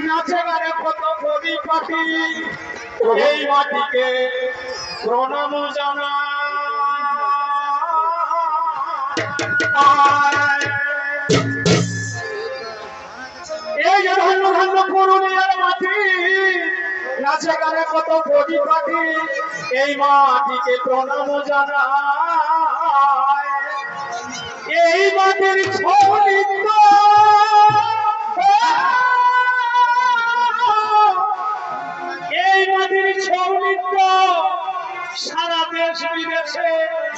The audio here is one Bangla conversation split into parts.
নাচে গানে কত কবি পাখি এই মাটিকে প্রণাম জানা। এই যে ধন্য ধন্য পুরুলিয়ার মাটি, নাচে গানে কত কবি পাখি এই মাটিকে প্রণাম জানা। এই মাটির ছলিত এই মাটির ছলিত সারা দেশ বিদেশে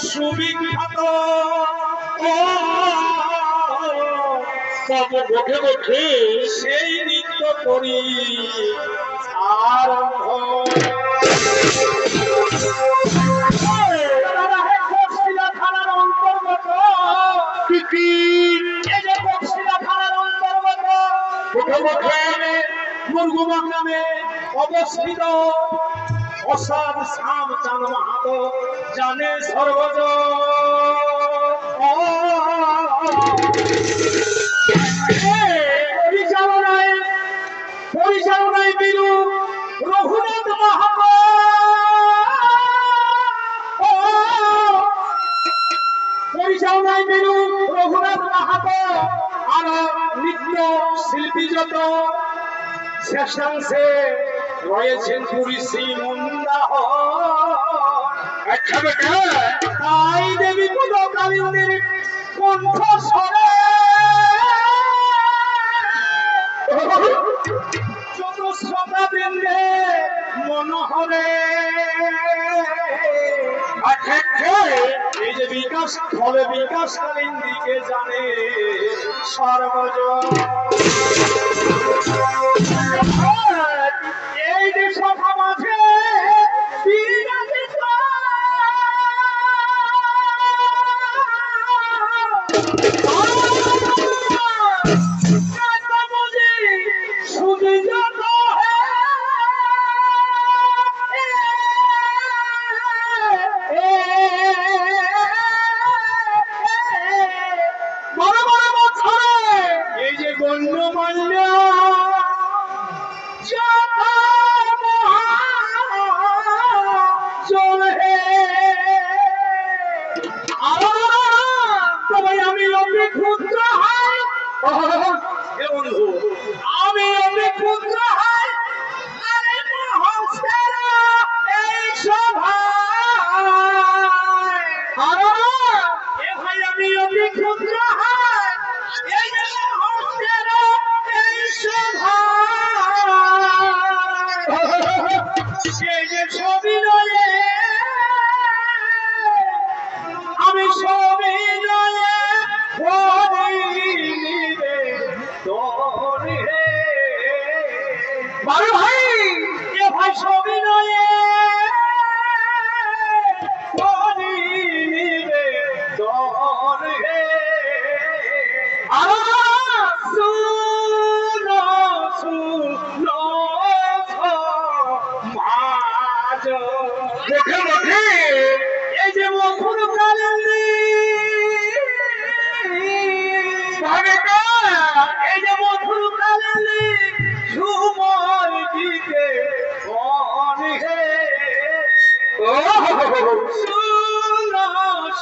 সুবিখ্যাত। মুখে মুখে সেই নৃত্য করি আরম্ভ। থানার অন্তর্গত মুরগুমা গ্রামে অবস্থিত অসাদ শ্যামচাঁদ মাহাতো জানে সর্বজ। পরিচালনায় বীরু রঘুনাথ মাহাতো, পরিচালনায় বীরু রঘুনাথ মাহাতো আর নৃত্য শিল্পী যত শেষাংশে রয়েছেন পুরী মুন্ডা। তাই দেবী পদ কালিন্দীর কণ্ঠ স্বরে যত শ্রোতা বৃন্দে মনোহরে এই যে বিকাশ ফলে বিকাশ কালিন্দীকে জানে সর্বজন। এই যে সভা মাঝে এই যে গণ্যমান্য আমি অতি ক্ষুদ্র হয়, আমি অতি ক্ষুদ্র হয় এই সভায় ভাই আমি অতি ক্ষুদ্র হয় এই সভায় যে ছবি নয়ে আমি ছবি নয়ে ভাই এ ভাই ছবি নয়ে এই যে মধুর কালিন্দী, এই যে মধুর কালিন্দী ঝুমর দিকে অনহে শুনো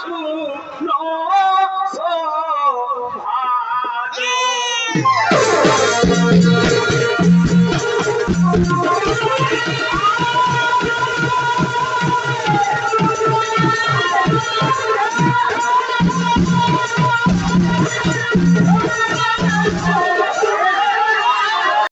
শুনো সভাজ।